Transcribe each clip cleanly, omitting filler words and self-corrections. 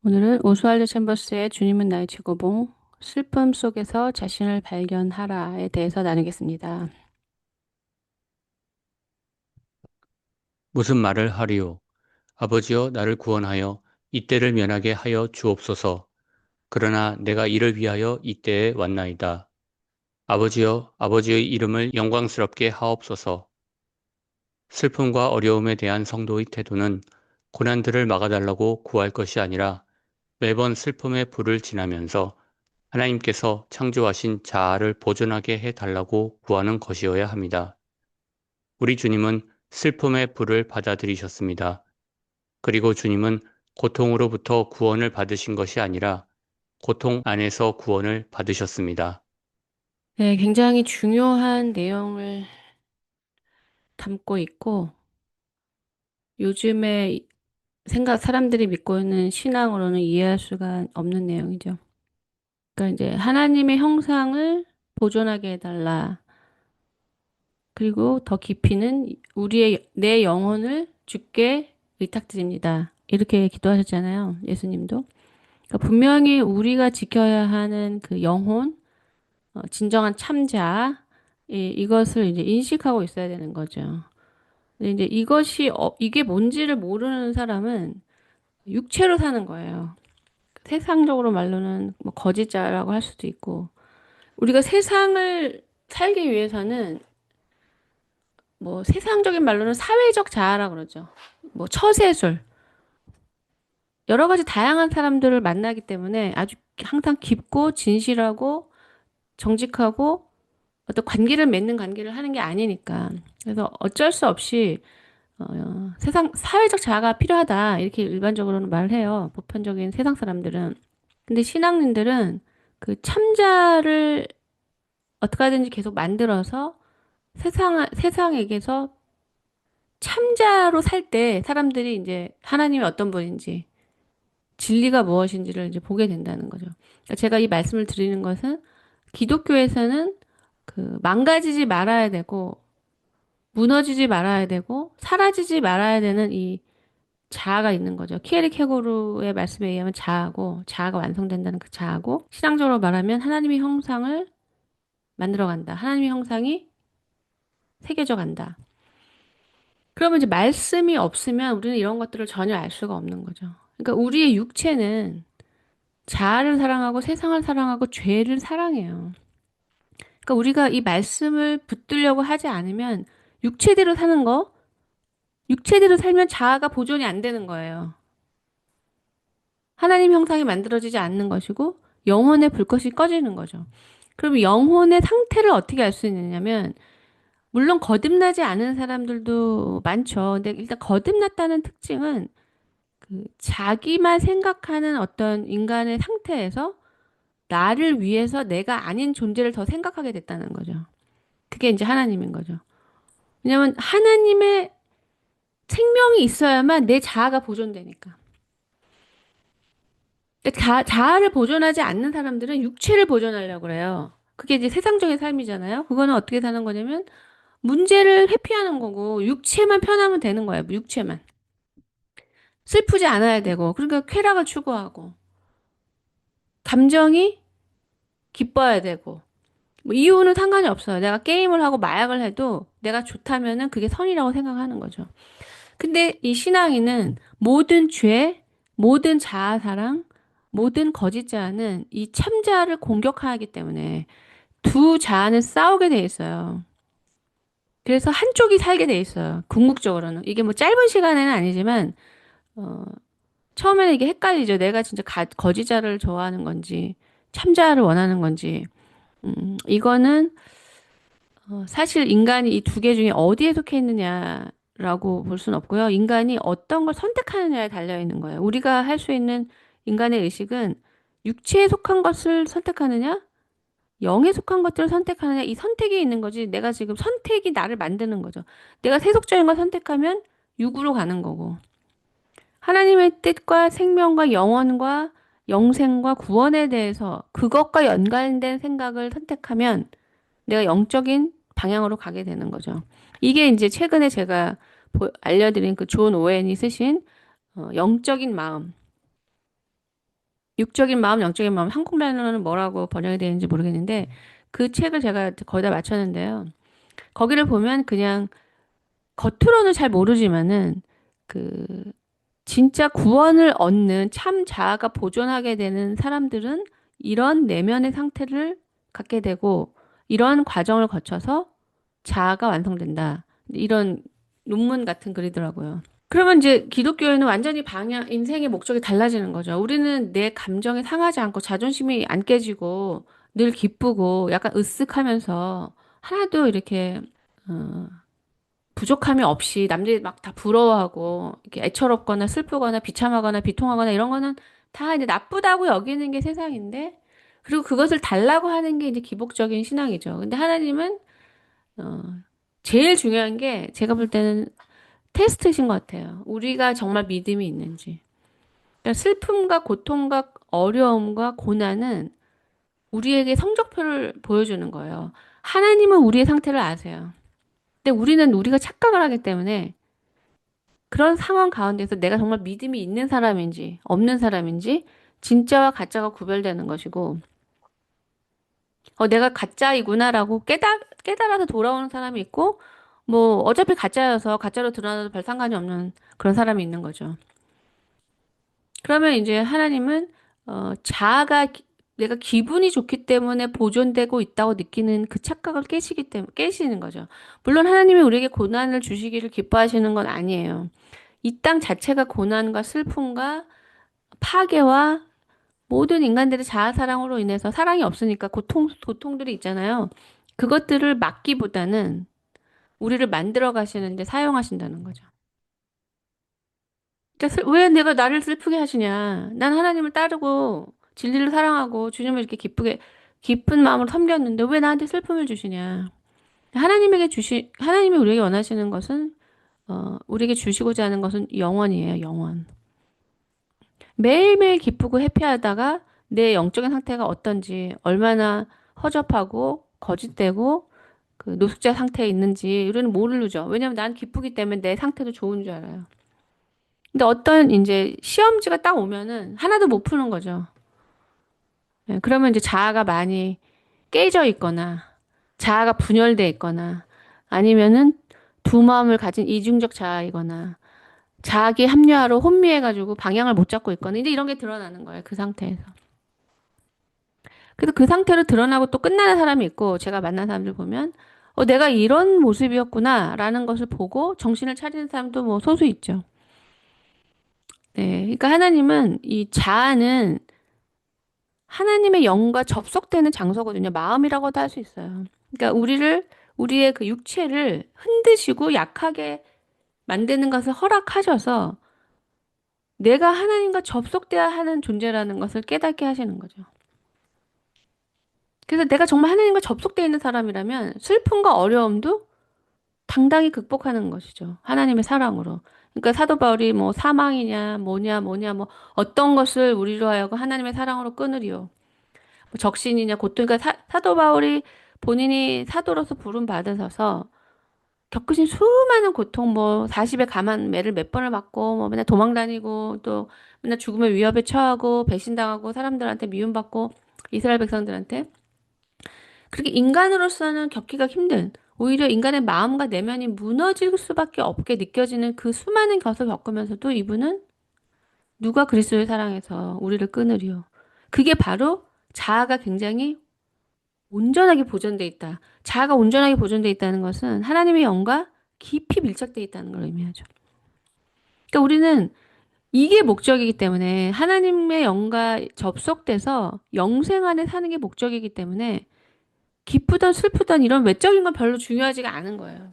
오늘은 오스왈드 챔버스의 주님은 나의 최고봉, 슬픔 속에서 자신을 발견하라에 대해서 나누겠습니다. 무슨 말을 하리요? 아버지여 나를 구원하여 이때를 면하게 하여 주옵소서. 그러나 내가 이를 위하여 이때에 왔나이다. 아버지여 아버지의 이름을 영광스럽게 하옵소서. 슬픔과 어려움에 대한 성도의 태도는 고난들을 막아달라고 구할 것이 아니라 매번 슬픔의 불을 지나면서 하나님께서 창조하신 자아를 보존하게 해달라고 구하는 것이어야 합니다. 우리 주님은 슬픔의 불을 받아들이셨습니다. 그리고 주님은 고통으로부터 구원을 받으신 것이 아니라 고통 안에서 구원을 받으셨습니다. 네, 굉장히 중요한 내용을 담고 있고, 요즘에 사람들이 믿고 있는 신앙으로는 이해할 수가 없는 내용이죠. 그러니까 이제 하나님의 형상을 보존하게 해달라. 그리고 더 깊이는 내 영혼을 주께 의탁드립니다. 이렇게 기도하셨잖아요. 예수님도. 그러니까 분명히 우리가 지켜야 하는 그 영혼, 진정한 참자, 이것을 이제 인식하고 있어야 되는 거죠. 근데 이제 이게 뭔지를 모르는 사람은 육체로 사는 거예요. 세상적으로 말로는 뭐 거짓자라고 할 수도 있고, 우리가 세상을 살기 위해서는 뭐 세상적인 말로는 사회적 자아라고 그러죠. 뭐 처세술, 여러 가지 다양한 사람들을 만나기 때문에 아주 항상 깊고 진실하고 정직하고 어떤 관계를 맺는 관계를 하는 게 아니니까. 그래서 어쩔 수 없이 세상 사회적 자아가 필요하다 이렇게 일반적으로는 말을 해요. 보편적인 세상 사람들은. 근데 신앙인들은 그 참자를 어떻게 하든지 계속 만들어서 세상에게서 참자로 살 때 사람들이 이제 하나님이 어떤 분인지 진리가 무엇인지를 이제 보게 된다는 거죠. 그러니까 제가 이 말씀을 드리는 것은 기독교에서는 그 망가지지 말아야 되고 무너지지 말아야 되고 사라지지 말아야 되는 이 자아가 있는 거죠. 키에리 케고르의 말씀에 의하면 자아가 완성된다는 그 자아고 신앙적으로 말하면 하나님의 형상을 만들어간다. 하나님의 형상이 새겨져 간다. 그러면 이제 말씀이 없으면 우리는 이런 것들을 전혀 알 수가 없는 거죠. 그러니까 우리의 육체는 자아를 사랑하고 세상을 사랑하고 죄를 사랑해요. 그러니까 우리가 이 말씀을 붙들려고 하지 않으면 육체대로 사는 거, 육체대로 살면 자아가 보존이 안 되는 거예요. 하나님 형상이 만들어지지 않는 것이고 영혼의 불꽃이 꺼지는 거죠. 그럼 영혼의 상태를 어떻게 알 수 있느냐면 물론 거듭나지 않은 사람들도 많죠. 근데 일단 거듭났다는 특징은 그 자기만 생각하는 어떤 인간의 상태에서 나를 위해서 내가 아닌 존재를 더 생각하게 됐다는 거죠. 그게 이제 하나님인 거죠. 왜냐면 하나님의 생명이 있어야만 내 자아가 보존되니까. 자아를 보존하지 않는 사람들은 육체를 보존하려고 그래요. 그게 이제 세상적인 삶이잖아요. 그거는 어떻게 사는 거냐면 문제를 회피하는 거고 육체만 편하면 되는 거예요. 육체만. 슬프지 않아야 되고 그러니까 쾌락을 추구하고 감정이 기뻐야 되고 뭐 이유는 상관이 없어요. 내가 게임을 하고 마약을 해도 내가 좋다면은 그게 선이라고 생각하는 거죠. 근데 이 신앙인은 모든 죄, 모든 자아 사랑, 모든 거짓 자아는 이 참자를 공격하기 때문에 두 자아는 싸우게 돼 있어요. 그래서 한쪽이 살게 돼 있어요. 궁극적으로는. 이게 뭐 짧은 시간에는 아니지만, 어, 처음에는 이게 헷갈리죠. 내가 진짜 거짓자를 좋아하는 건지, 참자를 원하는 건지. 이거는 사실 인간이 이 두 개 중에 어디에 속해 있느냐라고 볼 수는 없고요. 인간이 어떤 걸 선택하느냐에 달려 있는 거예요. 우리가 할 수 있는 인간의 의식은 육체에 속한 것을 선택하느냐, 영에 속한 것들을 선택하느냐, 이 선택이 있는 거지. 내가 지금 선택이 나를 만드는 거죠. 내가 세속적인 걸 선택하면 육으로 가는 거고. 하나님의 뜻과 생명과 영원과 영생과 구원에 대해서 그것과 연관된 생각을 선택하면 내가 영적인 방향으로 가게 되는 거죠. 이게 이제 최근에 제가 알려드린 그 존 오웬이 쓰신 영적인 마음. 육적인 마음, 영적인 마음, 한국말로는 뭐라고 번역이 되는지 모르겠는데 그 책을 제가 거의 다 맞췄는데요. 거기를 보면 그냥 겉으로는 잘 모르지만은 그 진짜 구원을 얻는 참 자아가 보존하게 되는 사람들은 이런 내면의 상태를 갖게 되고 이런 과정을 거쳐서 자아가 완성된다. 이런 논문 같은 글이더라고요. 그러면 이제 기독교에는 완전히 방향, 인생의 목적이 달라지는 거죠. 우리는 내 감정이 상하지 않고 자존심이 안 깨지고 늘 기쁘고 약간 으쓱하면서 하나도 이렇게 어, 부족함이 없이 남들이 막 다 부러워하고 이렇게 애처롭거나 슬프거나 비참하거나 비통하거나 이런 거는 다 이제 나쁘다고 여기는 게 세상인데 그리고 그것을 달라고 하는 게 이제 기복적인 신앙이죠. 근데 하나님은 어, 제일 중요한 게 제가 볼 때는 테스트신 것 같아요. 우리가 정말 믿음이 있는지. 그러니까 슬픔과 고통과 어려움과 고난은 우리에게 성적표를 보여주는 거예요. 하나님은 우리의 상태를 아세요. 근데 우리는 우리가 착각을 하기 때문에 그런 상황 가운데서 내가 정말 믿음이 있는 사람인지 없는 사람인지 진짜와 가짜가 구별되는 것이고, 내가 가짜이구나라고 깨달아서 돌아오는 사람이 있고, 뭐, 어차피 가짜여서 가짜로 드러나도 별 상관이 없는 그런 사람이 있는 거죠. 그러면 이제 하나님은, 내가 기분이 좋기 때문에 보존되고 있다고 느끼는 그 착각을 깨시는 거죠. 물론 하나님이 우리에게 고난을 주시기를 기뻐하시는 건 아니에요. 이 땅 자체가 고난과 슬픔과 파괴와 모든 인간들의 자아사랑으로 인해서 사랑이 없으니까 고통들이 있잖아요. 그것들을 막기보다는 우리를 만들어 가시는데 사용하신다는 거죠. 그러니까 왜 내가 나를 슬프게 하시냐? 난 하나님을 따르고 진리를 사랑하고 주님을 이렇게 기쁜 마음으로 섬겼는데 왜 나한테 슬픔을 주시냐? 하나님이 우리에게 원하시는 것은, 우리에게 주시고자 하는 것은 영원이에요, 영원. 매일매일 기쁘고 해피하다가 내 영적인 상태가 어떤지, 얼마나 허접하고 거짓되고 그 노숙자 상태에 있는지 우리는 모르죠. 왜냐면 난 기쁘기 때문에 내 상태도 좋은 줄 알아요. 근데 어떤 이제 시험지가 딱 오면은 하나도 못 푸는 거죠. 예, 그러면 이제 자아가 많이 깨져 있거나 자아가 분열돼 있거나 아니면은 두 마음을 가진 이중적 자아이거나 자기 합리화로 혼미해가지고 방향을 못 잡고 있거나 이제 이런 게 드러나는 거예요. 그 상태에서. 그래서 그 상태로 드러나고 또 끝나는 사람이 있고 제가 만난 사람들 보면 내가 이런 모습이었구나라는 것을 보고 정신을 차리는 사람도 뭐 소수 있죠. 네. 그러니까 하나님은 이 자아는 하나님의 영과 접속되는 장소거든요. 마음이라고도 할 수 있어요. 그러니까 우리의 그 육체를 흔드시고 약하게 만드는 것을 허락하셔서 내가 하나님과 접속돼야 하는 존재라는 것을 깨닫게 하시는 거죠. 그래서 내가 정말 하나님과 접속되어 있는 사람이라면 슬픔과 어려움도 당당히 극복하는 것이죠. 하나님의 사랑으로. 그러니까 사도 바울이 뭐 사망이냐, 뭐냐, 뭐 어떤 것을 우리로 하여금 하나님의 사랑으로 끊으리요. 뭐 적신이냐, 고통. 그러니까 사도 바울이 본인이 사도로서 부름 받으셔서 겪으신 수많은 고통, 뭐 40에 감한 매를 몇 번을 맞고, 뭐 맨날 도망 다니고, 또 맨날 죽음의 위협에 처하고, 배신당하고, 사람들한테 미움받고, 이스라엘 백성들한테. 그렇게 인간으로서는 겪기가 힘든, 오히려 인간의 마음과 내면이 무너질 수밖에 없게 느껴지는 그 수많은 것을 겪으면서도 이분은 누가 그리스도를 사랑해서 우리를 끊으리요. 그게 바로 자아가 굉장히 온전하게 보존돼 있다. 자아가 온전하게 보존돼 있다는 것은 하나님의 영과 깊이 밀착돼 있다는 걸 의미하죠. 그러니까 우리는 이게 목적이기 때문에 하나님의 영과 접속돼서 영생 안에 사는 게 목적이기 때문에 기쁘던 슬프던 이런 외적인 건 별로 중요하지가 않은 거예요.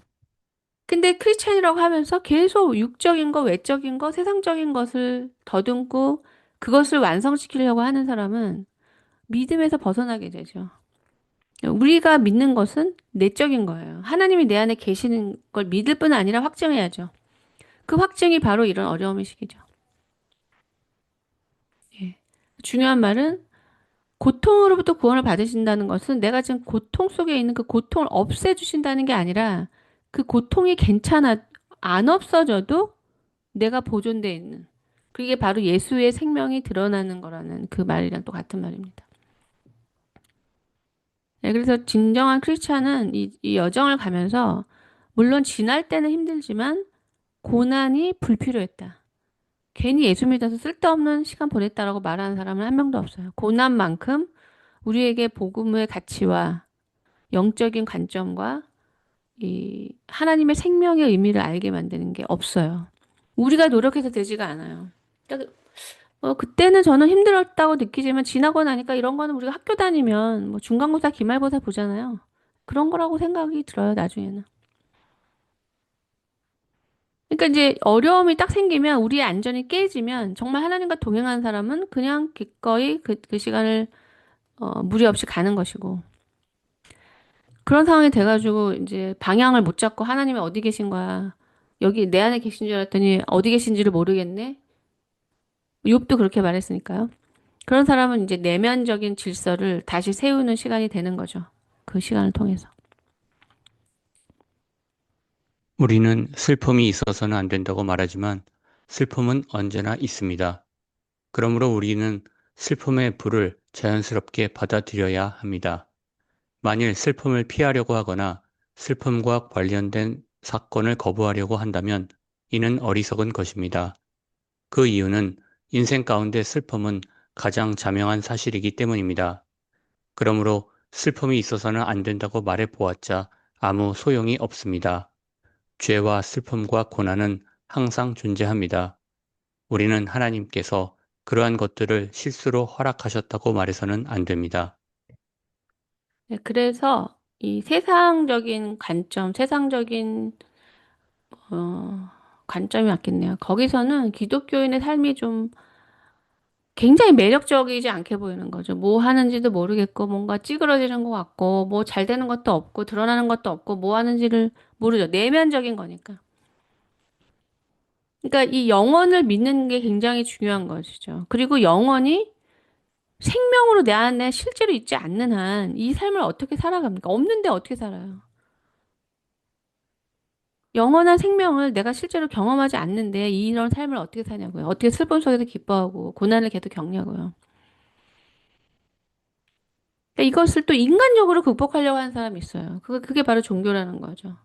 근데 크리스찬이라고 하면서 계속 육적인 거, 외적인 거, 세상적인 것을 더듬고 그것을 완성시키려고 하는 사람은 믿음에서 벗어나게 되죠. 우리가 믿는 것은 내적인 거예요. 하나님이 내 안에 계시는 걸 믿을 뿐 아니라 확증해야죠. 그 확증이 바로 이런 어려움의 시기죠. 예. 중요한 말은 고통으로부터 구원을 받으신다는 것은 내가 지금 고통 속에 있는 그 고통을 없애주신다는 게 아니라 그 고통이 안 없어져도 내가 보존돼 있는. 그게 바로 예수의 생명이 드러나는 거라는 그 말이랑 또 같은 말입니다. 네, 그래서 진정한 크리스찬은 이 여정을 가면서 물론 지날 때는 힘들지만 고난이 불필요했다. 괜히 예수 믿어서 쓸데없는 시간 보냈다라고 말하는 사람은 한 명도 없어요. 고난만큼 우리에게 복음의 가치와 영적인 관점과 이 하나님의 생명의 의미를 알게 만드는 게 없어요. 우리가 노력해서 되지가 않아요. 그러니까 그때는 저는 힘들었다고 느끼지만 지나고 나니까 이런 거는 우리가 학교 다니면 뭐 중간고사, 기말고사 보잖아요. 그런 거라고 생각이 들어요, 나중에는. 그러니까 이제 어려움이 딱 생기면 우리의 안전이 깨지면 정말 하나님과 동행하는 사람은 그냥 기꺼이 그 시간을 무리 없이 가는 것이고 그런 상황이 돼가지고 이제 방향을 못 잡고 하나님이 어디 계신 거야? 여기 내 안에 계신 줄 알았더니 어디 계신지를 모르겠네? 욥도 그렇게 말했으니까요. 그런 사람은 이제 내면적인 질서를 다시 세우는 시간이 되는 거죠. 그 시간을 통해서. 우리는 슬픔이 있어서는 안 된다고 말하지만 슬픔은 언제나 있습니다. 그러므로 우리는 슬픔의 불을 자연스럽게 받아들여야 합니다. 만일 슬픔을 피하려고 하거나 슬픔과 관련된 사건을 거부하려고 한다면 이는 어리석은 것입니다. 그 이유는 인생 가운데 슬픔은 가장 자명한 사실이기 때문입니다. 그러므로 슬픔이 있어서는 안 된다고 말해 보았자 아무 소용이 없습니다. 죄와 슬픔과 고난은 항상 존재합니다. 우리는 하나님께서 그러한 것들을 실수로 허락하셨다고 말해서는 안 됩니다. 네, 그래서 이 세상적인 관점, 세상적인 관점이 맞겠네요. 거기서는 기독교인의 삶이 좀 굉장히 매력적이지 않게 보이는 거죠. 뭐 하는지도 모르겠고, 뭔가 찌그러지는 것 같고, 뭐 잘 되는 것도 없고, 드러나는 것도 없고, 뭐 하는지를 모르죠. 내면적인 거니까. 그러니까 이 영혼을 믿는 게 굉장히 중요한 것이죠. 그리고 영혼이 생명으로 내 안에 실제로 있지 않는 한 이 삶을 어떻게 살아갑니까? 없는데 어떻게 살아요? 영원한 생명을 내가 실제로 경험하지 않는데 이런 삶을 어떻게 사냐고요. 어떻게 슬픔 속에서 기뻐하고 고난을 계속 겪냐고요. 그러니까 이것을 또 인간적으로 극복하려고 하는 사람이 있어요. 그게 바로 종교라는 거죠.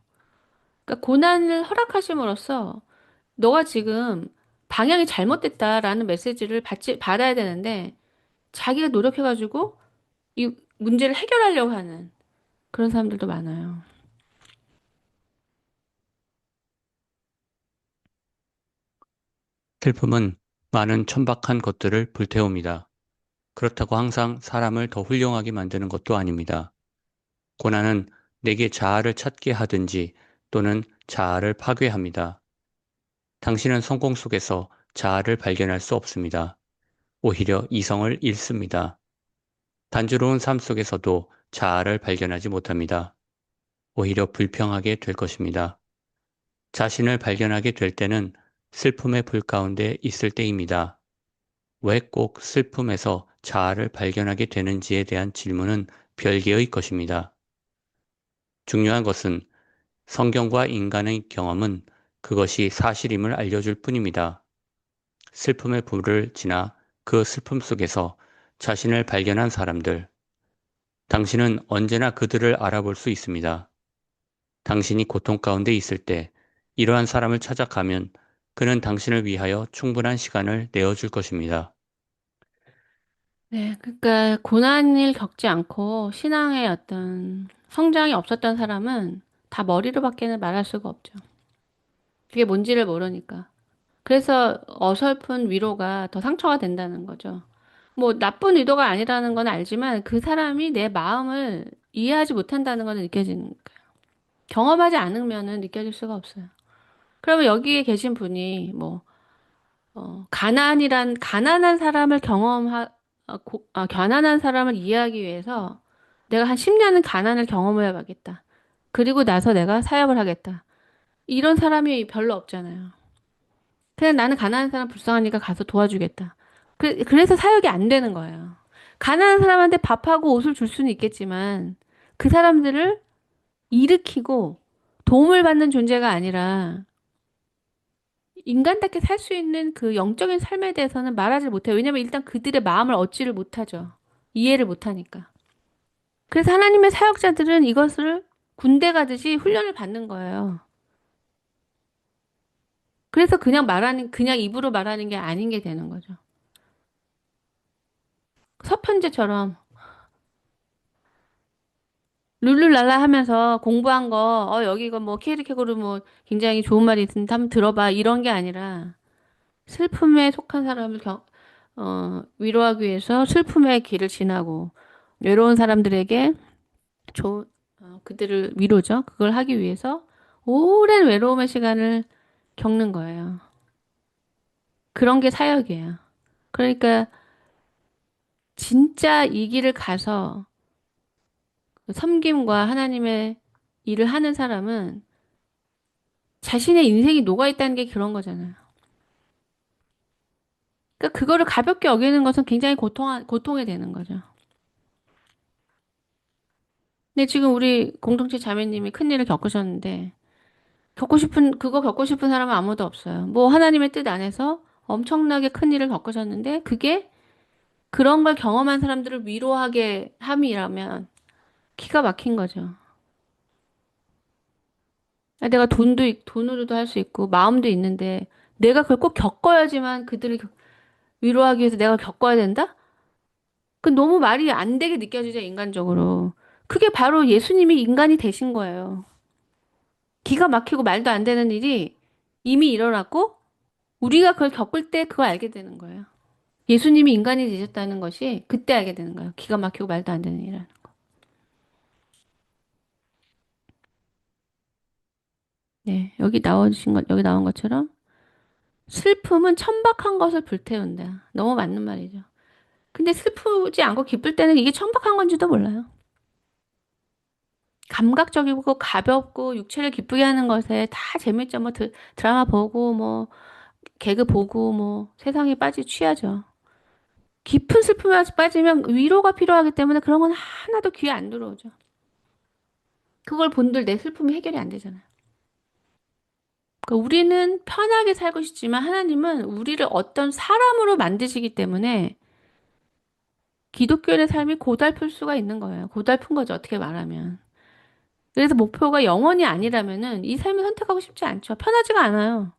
그러니까 고난을 허락하심으로써 너가 지금 방향이 잘못됐다라는 메시지를 받아야 되는데 자기가 노력해가지고 이 문제를 해결하려고 하는 그런 사람들도 많아요. 슬픔은 많은 천박한 것들을 불태웁니다. 그렇다고 항상 사람을 더 훌륭하게 만드는 것도 아닙니다. 고난은 내게 자아를 찾게 하든지 또는 자아를 파괴합니다. 당신은 성공 속에서 자아를 발견할 수 없습니다. 오히려 이성을 잃습니다. 단조로운 삶 속에서도 자아를 발견하지 못합니다. 오히려 불평하게 될 것입니다. 자신을 발견하게 될 때는 슬픔의 불 가운데 있을 때입니다. 왜 꼭 슬픔에서 자아를 발견하게 되는지에 대한 질문은 별개의 것입니다. 중요한 것은 성경과 인간의 경험은 그것이 사실임을 알려줄 뿐입니다. 슬픔의 불을 지나 그 슬픔 속에서 자신을 발견한 사람들, 당신은 언제나 그들을 알아볼 수 있습니다. 당신이 고통 가운데 있을 때 이러한 사람을 찾아가면 그는 당신을 위하여 충분한 시간을 내어줄 것입니다. 네, 그러니까 고난을 겪지 않고 신앙의 어떤 성장이 없었던 사람은 다 머리로밖에는 말할 수가 없죠. 그게 뭔지를 모르니까. 그래서 어설픈 위로가 더 상처가 된다는 거죠. 뭐 나쁜 의도가 아니라는 건 알지만 그 사람이 내 마음을 이해하지 못한다는 건 느껴지는 거예요. 경험하지 않으면은 느껴질 수가 없어요. 그러면 여기에 계신 분이 뭐 가난한 사람을 가난한 사람을 이해하기 위해서 내가 한 10년은 가난을 경험해 봐야겠다. 그리고 나서 내가 사역을 하겠다. 이런 사람이 별로 없잖아요. 그냥 나는 가난한 사람 불쌍하니까 가서 도와주겠다. 그래서 사역이 안 되는 거예요. 가난한 사람한테 밥하고 옷을 줄 수는 있겠지만 그 사람들을 일으키고 도움을 받는 존재가 아니라 인간답게 살 수 있는 그 영적인 삶에 대해서는 말하지 못해요. 왜냐면 일단 그들의 마음을 얻지를 못하죠. 이해를 못하니까. 그래서 하나님의 사역자들은 이것을 군대 가듯이 훈련을 받는 거예요. 그래서 그냥 입으로 말하는 게 아닌 게 되는 거죠. 서편제처럼 룰루랄라 하면서 공부한 거, 여기 이거 뭐 키에르케고르 뭐 굉장히 좋은 말이 있으니까 한번 들어봐. 이런 게 아니라 슬픔에 속한 사람을 위로하기 위해서 슬픔의 길을 지나고 외로운 사람들에게 그들을 위로죠. 그걸 하기 위해서 오랜 외로움의 시간을 겪는 거예요. 그런 게 사역이에요. 그러니까 진짜 이 길을 가서 그 섬김과 하나님의 일을 하는 사람은 자신의 인생이 녹아있다는 게 그런 거잖아요. 그러니까 그거를 가볍게 여기는 것은 굉장히 고통이 되는 거죠. 근데 지금 우리 공동체 자매님이 큰일을 겪으셨는데, 그거 겪고 싶은 사람은 아무도 없어요. 뭐 하나님의 뜻 안에서 엄청나게 큰일을 겪으셨는데, 그게 그런 걸 경험한 사람들을 위로하게 함이라면 기가 막힌 거죠. 내가 돈으로도 할 수 있고, 마음도 있는데, 내가 그걸 꼭 겪어야지만 그들을 위로하기 위해서 내가 겪어야 된다? 그 너무 말이 안 되게 느껴지죠, 인간적으로. 그게 바로 예수님이 인간이 되신 거예요. 기가 막히고 말도 안 되는 일이 이미 일어났고, 우리가 그걸 겪을 때 그걸 알게 되는 거예요. 예수님이 인간이 되셨다는 것이 그때 알게 되는 거예요. 기가 막히고 말도 안 되는 일이라는 거. 네, 여기 나온 것처럼 슬픔은 천박한 것을 불태운다. 너무 맞는 말이죠. 근데 슬프지 않고 기쁠 때는 이게 천박한 건지도 몰라요. 감각적이고 가볍고 육체를 기쁘게 하는 것에 다 재밌죠. 뭐 드라마 보고 뭐 개그 보고 뭐 세상에 취하죠. 깊은 슬픔에 빠지면 위로가 필요하기 때문에 그런 건 하나도 귀에 안 들어오죠. 그걸 본들 내 슬픔이 해결이 안 되잖아요. 그러니까 우리는 편하게 살고 싶지만 하나님은 우리를 어떤 사람으로 만드시기 때문에 기독교인의 삶이 고달플 수가 있는 거예요. 고달픈 거죠. 어떻게 말하면. 그래서 목표가 영원이 아니라면은 이 삶을 선택하고 싶지 않죠. 편하지가 않아요.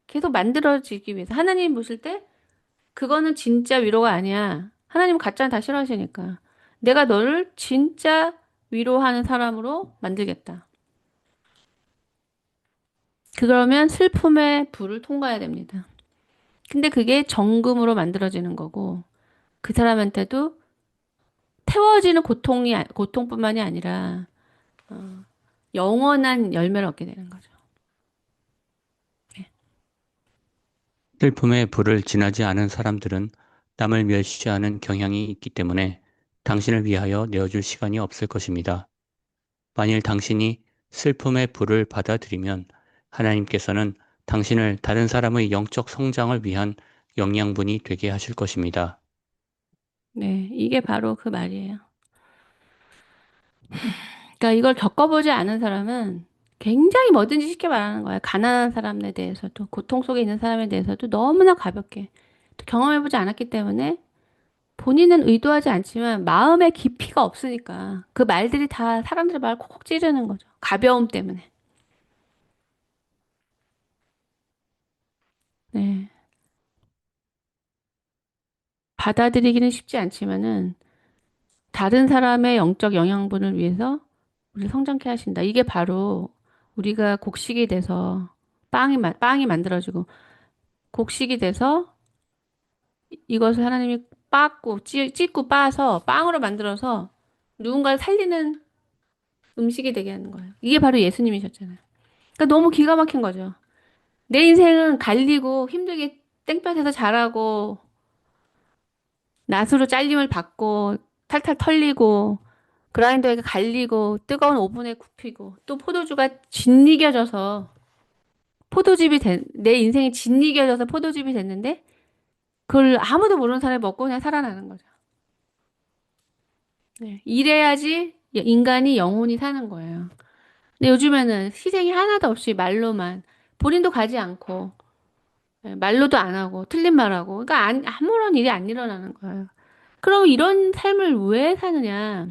계속 만들어지기 위해서. 하나님 보실 때 그거는 진짜 위로가 아니야. 하나님은 가짜는 다 싫어하시니까. 내가 너를 진짜 위로하는 사람으로 만들겠다. 그러면 슬픔의 불을 통과해야 됩니다. 근데 그게 정금으로 만들어지는 거고, 그 사람한테도 태워지는 고통뿐만이 아니라, 영원한 열매를 얻게 되는 거죠. 슬픔의 불을 지나지 않은 사람들은 남을 멸시하는 경향이 있기 때문에 당신을 위하여 내어줄 시간이 없을 것입니다. 만일 당신이 슬픔의 불을 받아들이면 하나님께서는 당신을 다른 사람의 영적 성장을 위한 영양분이 되게 하실 것입니다. 네, 이게 바로 그 말이에요. 그러니까 이걸 겪어보지 않은 사람은 굉장히 뭐든지 쉽게 말하는 거예요. 가난한 사람에 대해서도, 고통 속에 있는 사람에 대해서도 너무나 가볍게. 또 경험해보지 않았기 때문에 본인은 의도하지 않지만 마음의 깊이가 없으니까 그 말들이 다 사람들의 말을 콕콕 찌르는 거죠. 가벼움 때문에. 네. 받아들이기는 쉽지 않지만은 다른 사람의 영적 영양분을 위해서 우리를 성장케 하신다. 이게 바로 우리가 곡식이 돼서 빵이 만들어지고 곡식이 돼서 이것을 하나님이 찢고 빻아서 빵으로 만들어서 누군가를 살리는 음식이 되게 하는 거예요. 이게 바로 예수님이셨잖아요. 그러니까 너무 기가 막힌 거죠. 내 인생은 갈리고 힘들게 땡볕에서 자라고 낫으로 잘림을 받고 탈탈 털리고 그라인더에 갈리고 뜨거운 오븐에 굽히고 또 포도주가 짓이겨져서 내 인생이 짓이겨져서 포도즙이 됐는데 그걸 아무도 모르는 사람이 먹고 그냥 살아나는 거죠. 네. 이래야지 인간이 영혼이 사는 거예요. 근데 요즘에는 희생이 하나도 없이 말로만 본인도 가지 않고 예, 말로도 안 하고 틀린 말하고 그러니까 아무런 일이 안 일어나는 거예요. 그럼 이런 삶을 왜 사느냐?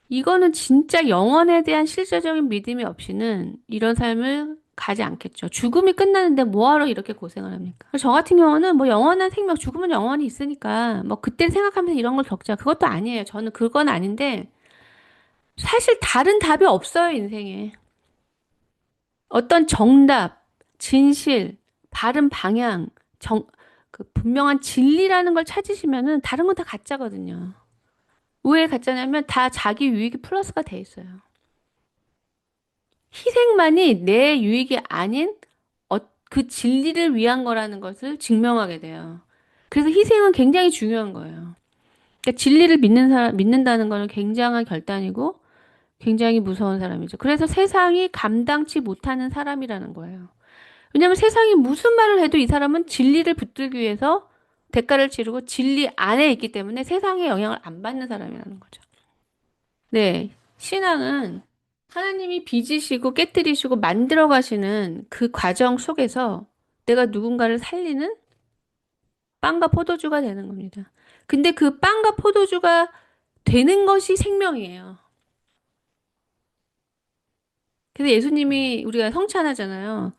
이거는 진짜 영혼에 대한 실제적인 믿음이 없이는 이런 삶을 가지 않겠죠. 죽음이 끝나는데 뭐하러 이렇게 고생을 합니까? 저 같은 경우는 뭐 영원한 생명, 죽음은 영원히 있으니까 뭐 그때 생각하면서 이런 걸 겪자. 그것도 아니에요. 저는 그건 아닌데 사실 다른 답이 없어요, 인생에. 어떤 정답, 진실, 바른 방향, 그 분명한 진리라는 걸 찾으시면은 다른 건 다 가짜거든요. 왜 가짜냐면 다 자기 유익이 플러스가 돼 있어요. 희생만이 내 유익이 아닌 그 진리를 위한 거라는 것을 증명하게 돼요. 그래서 희생은 굉장히 중요한 거예요. 그러니까 진리를 믿는다는 거는 굉장한 결단이고 굉장히 무서운 사람이죠. 그래서 세상이 감당치 못하는 사람이라는 거예요. 왜냐하면 세상이 무슨 말을 해도 이 사람은 진리를 붙들기 위해서 대가를 치르고 진리 안에 있기 때문에 세상의 영향을 안 받는 사람이라는 거죠. 네. 신앙은 하나님이 빚으시고 깨뜨리시고 만들어 가시는 그 과정 속에서 내가 누군가를 살리는 빵과 포도주가 되는 겁니다. 근데 그 빵과 포도주가 되는 것이 생명이에요. 그래서 예수님이 우리가 성찬하잖아요.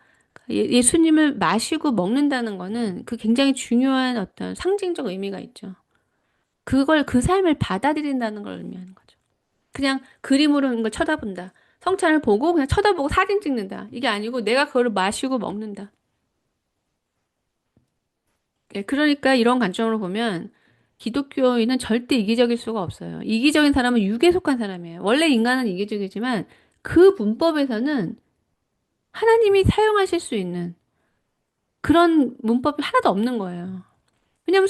예수님을 마시고 먹는다는 거는 그 굉장히 중요한 어떤 상징적 의미가 있죠. 그걸 그 삶을 받아들인다는 걸 의미하는 거죠. 그냥 그림으로 있는 걸 쳐다본다. 성찬을 보고 그냥 쳐다보고 사진 찍는다. 이게 아니고 내가 그거를 마시고 먹는다. 예, 그러니까 이런 관점으로 보면 기독교인은 절대 이기적일 수가 없어요. 이기적인 사람은 육에 속한 사람이에요. 원래 인간은 이기적이지만 그 문법에서는 하나님이 사용하실 수 있는 그런 문법이 하나도 없는 거예요. 왜냐하면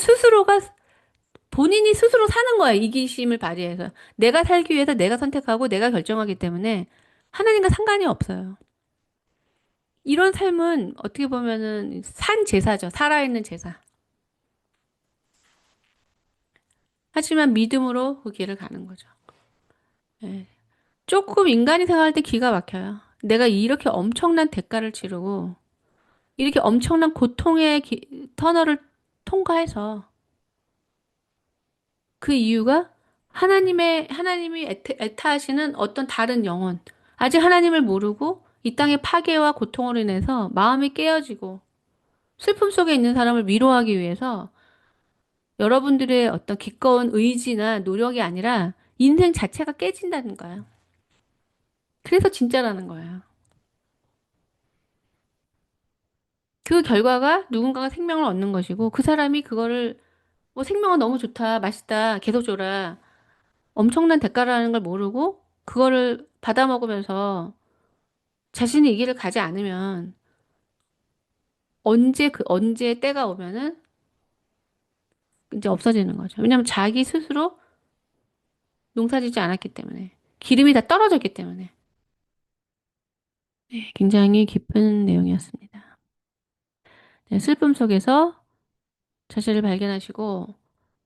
본인이 스스로 사는 거예요. 이기심을 발휘해서. 내가 살기 위해서 내가 선택하고 내가 결정하기 때문에 하나님과 상관이 없어요. 이런 삶은 어떻게 보면은 산 제사죠. 살아있는 제사. 하지만 믿음으로 그 길을 가는 거죠. 예. 조금 인간이 생각할 때 기가 막혀요. 내가 이렇게 엄청난 대가를 치르고 이렇게 엄청난 고통의 터널을 통과해서 그 이유가 하나님이 애타하시는 어떤 다른 영혼, 아직 하나님을 모르고 이 땅의 파괴와 고통으로 인해서 마음이 깨어지고 슬픔 속에 있는 사람을 위로하기 위해서 여러분들의 어떤 기꺼운 의지나 노력이 아니라 인생 자체가 깨진다는 거예요. 그래서 진짜라는 거예요. 그 결과가 누군가가 생명을 얻는 것이고 그 사람이 그거를 뭐 생명은 너무 좋다, 맛있다, 계속 줘라. 엄청난 대가라는 걸 모르고 그거를 받아 먹으면서 자신이 이 길을 가지 않으면 언제 때가 오면은 이제 없어지는 거죠. 왜냐하면 자기 스스로 농사짓지 않았기 때문에. 기름이 다 떨어졌기 때문에. 네, 굉장히 깊은 내용이었습니다. 네, 슬픔 속에서 자신을 발견하시고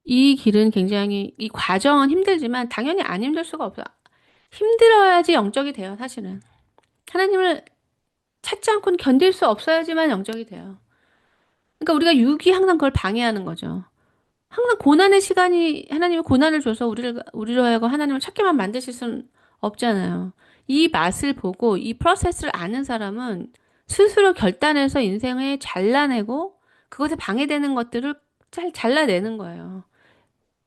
이 길은 굉장히 이 과정은 힘들지만 당연히 안 힘들 수가 없어요. 힘들어야지 영적이 돼요, 사실은. 하나님을 찾지 않고는 견딜 수 없어야지만 영적이 돼요. 그러니까 우리가 육이 항상 그걸 방해하는 거죠. 항상 고난의 시간이 하나님이 고난을 줘서 우리로 하여금 하나님을 찾게만 만드실 수는 없잖아요. 이 맛을 보고 이 프로세스를 아는 사람은 스스로 결단해서 인생을 잘라내고 그것에 방해되는 것들을 잘 잘라내는 거예요.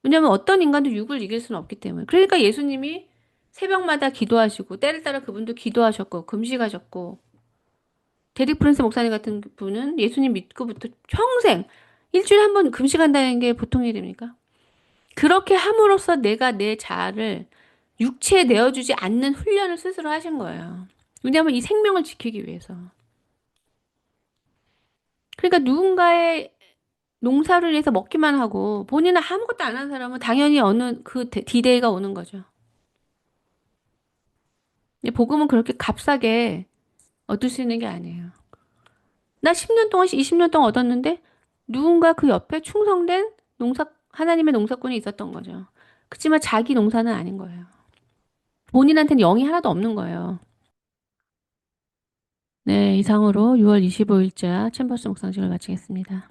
왜냐하면 어떤 인간도 육을 이길 수는 없기 때문에. 그러니까 예수님이 새벽마다 기도하시고 때를 따라 그분도 기도하셨고 금식하셨고 데릭 프랜스 목사님 같은 분은 예수님 믿고부터 평생 일주일에 한 번 금식한다는 게 보통 일입니까? 그렇게 함으로써 내가 내 자아를 육체에 내어주지 않는 훈련을 스스로 하신 거예요. 왜냐하면 이 생명을 지키기 위해서. 그러니까 누군가의 농사를 위해서 먹기만 하고 본인은 아무것도 안 하는 사람은 당연히 어느 그 디데이가 오는 거죠. 근데 복음은 그렇게 값싸게 얻을 수 있는 게 아니에요. 나 10년 동안, 20년 동안 얻었는데 누군가 그 옆에 충성된 하나님의 농사꾼이 있었던 거죠. 그렇지만 자기 농사는 아닌 거예요. 본인한테는 영이 하나도 없는 거예요. 네, 이상으로 6월 25일자 챔버스 묵상식을 마치겠습니다.